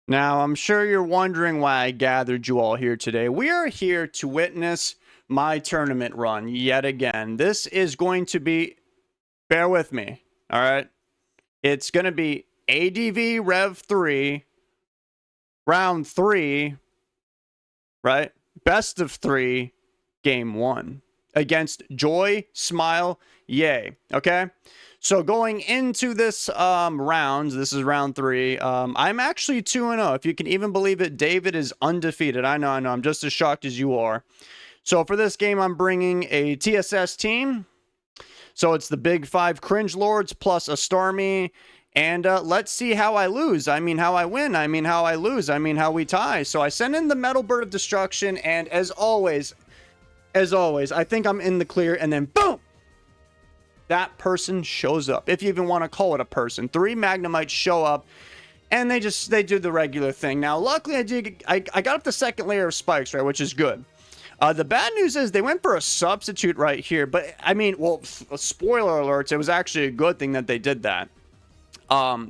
Now, I'm sure you're wondering why I gathered you all here today. We are here to witness my tournament run yet again. This is going to be, bear with me, all right? It's going to be ADV Rev 3, round 3, right? Best of 3, game 1 against Joy, Smile, Yay, okay? So going into this round, this is round 3. I'm actually 2-0. If you can even believe it, David is undefeated. I know. I'm just as shocked as you are. So for this game, I'm bringing a TSS team. So it's the Big 5 Cringe Lords plus a Starmie. And let's see how I lose. I mean, how I win. I mean, how I lose. I mean, how we tie. So I send in the Metal Bird of Destruction. And as always, I think I'm in the clear. And then boom! That person shows up, if you even want to call it a person. 3 Magnemites show up, and they do the regular thing. Now, luckily, I got up the second layer of spikes, right, which is good. The bad news is they went for a substitute right here, but I mean, well, spoiler alerts, it was actually a good thing that they did that.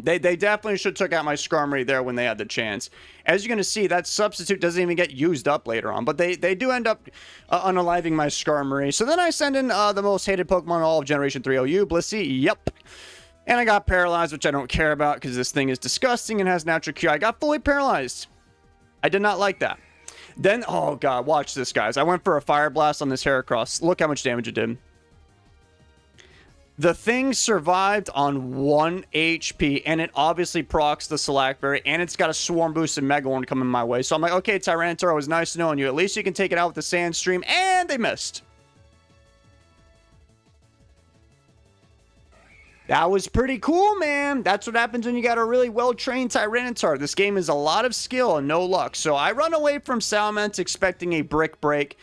They definitely should have took out my Skarmory there when they had the chance. As you're going to see, that substitute doesn't even get used up later on, but they do end up unaliving my Skarmory. So then I send in the most hated Pokemon in all of Generation 3OU, Blissey, yep. And I got paralyzed, which I don't care about because this thing is disgusting and has natural cure. I got fully paralyzed. I did not like that. Then, oh god, watch this, guys. I went for a Fire Blast on this Heracross. Look how much damage it did. The thing survived on 1 HP, and it obviously procs the Select Berry, and it's got a Swarm Boost and Mega Horn coming my way. So I'm like, okay, Tyranitar, it was nice knowing you. At least you can take it out with the Sand Stream, and they missed. That was pretty cool, man. That's what happens when you got a really well-trained Tyranitar. This game is a lot of skill and no luck. So I run away from Salamence expecting a Brick Break.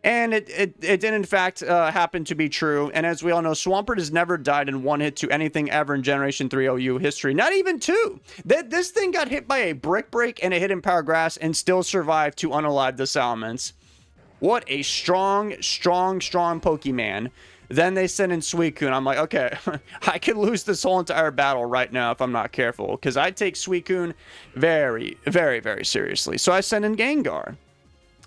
And it did, in fact, happen to be true. And as we all know, Swampert has never died in one hit to anything ever in Generation 3 OU history. Not even 2. This thing got hit by a Brick Break and a Hidden Power Grass and still survived to unalive the Salamence. What a strong Pokemon. Then they send in Suicune. I'm like, okay, I could lose this whole entire battle right now if I'm not careful. Because I take Suicune very, very, very seriously. So I send in Gengar.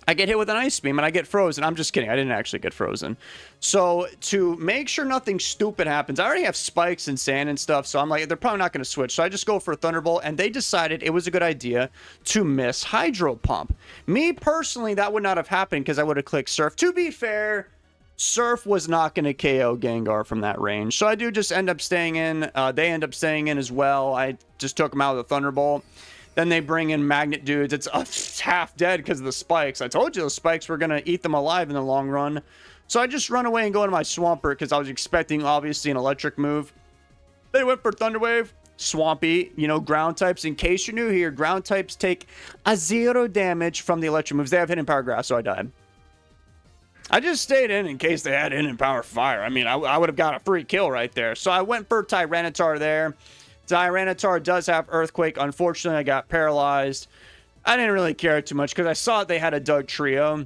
I get hit with an Ice Beam and I get frozen. I'm just kidding. I didn't actually get frozen. So to make sure nothing stupid happens, I already have spikes and sand and stuff. So I'm like, they're probably not going to switch. So I just go for a Thunderbolt, and they decided it was a good idea to miss Hydro Pump. Me personally, that would not have happened because I would have clicked Surf. To be fair, Surf was not going to KO Gengar from that range. So I do just end up staying in. They end up staying in as well. I just took them out with a Thunderbolt. Then they bring in Magnet Dudes. It's half dead because of the spikes. I told you the spikes were going to eat them alive in the long run. So I just run away and go into my Swampert because I was expecting, obviously, an electric move. They went for Thunder Wave. Swampy, you know, ground types. In case you're new here, ground types take a 0 damage from the electric moves. They have Hidden Power Grass, so I died. I just stayed in case they had Hidden Power Fire. I mean, I would have got a free kill right there. So I went for Tyranitar there. Tyranitar does have Earthquake. Unfortunately, I got paralyzed. I didn't really care too much because I saw they had a Doug Trio.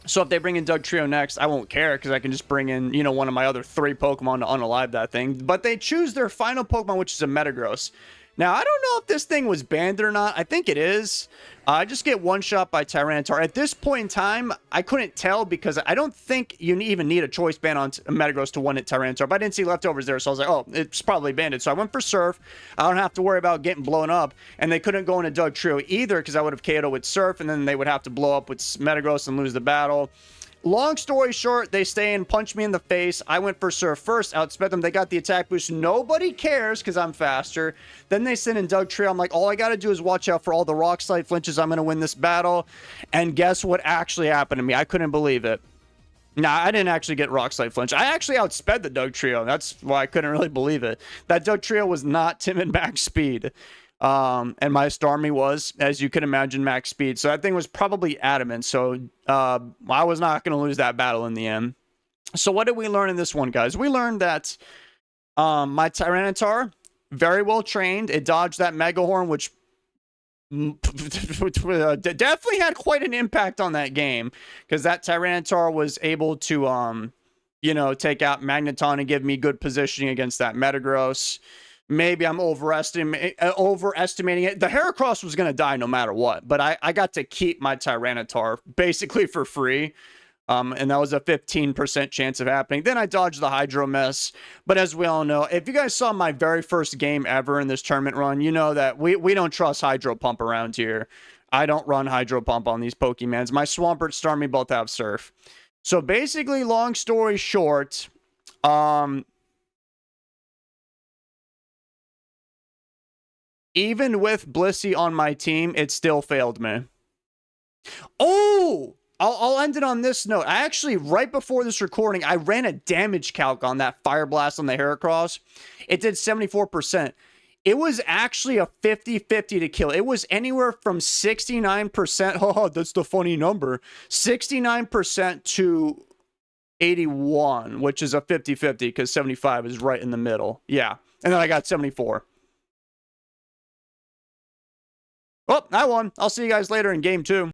So if they bring in Doug Trio next, I won't care because I can just bring in, you know, one of my other 3 Pokemon to unalive that thing. But they choose their final Pokemon, which is a Metagross. Now, I don't know if this thing was banned or not. I think it is. I just get one shot by Tyranitar. At this point in time, I couldn't tell because I don't think you even need a choice ban on Metagross to one-hit Tyranitar. But I didn't see leftovers there, so I was like, oh, it's probably banded. So I went for Surf. I don't have to worry about getting blown up. And they couldn't go into Doug Trio either because I would have KO'd with Surf, and then they would have to blow up with Metagross and lose the battle. Long story short, they stay in, punch me in the face. I went for Surf first, outsped them. They got the attack boost. Nobody cares because I'm faster. Then they send in Doug Trio. I'm like, all I got to do is watch out for all the Rock Slide flinches. I'm going to win this battle. And guess what actually happened to me? I couldn't believe it. Nah, I didn't actually get Rock Slide flinch. I actually outsped the Doug Trio. That's why I couldn't really believe it. That Doug Trio was not timid max speed. And my Starmie was, as you can imagine, max speed. So that thing was probably adamant. So I was not going to lose that battle in the end. So what did we learn in this one, guys? We learned that my Tyranitar, very well trained. It dodged that Mega Horn, which definitely had quite an impact on that game. Because that Tyranitar was able to, you know, take out Magneton and give me good positioning against that Metagross. Maybe I'm overestimating it. The Heracross was going to die no matter what, but I got to keep my Tyranitar basically for free. And that was a 15% chance of happening. Then I dodged the Hydro Mess. But as we all know, if you guys saw my very first game ever in this tournament run, you know that we don't trust Hydro Pump around here. I don't run Hydro Pump on these Pokemons. My Swampert, Starmie both have Surf. So basically, long story short, even with Blissey on my team, it still failed me. Oh! I'll end it on this note. I actually, right before this recording, I ran a damage calc on that Fire Blast on the Heracross. It did 74%. It was actually a 50-50 to kill. It was anywhere from 69%. Oh, that's the funny number. 69% to 81, which is a 50-50 because 75 is right in the middle. Yeah. And then I got 74. Oh, I won. I'll see you guys later in game 2.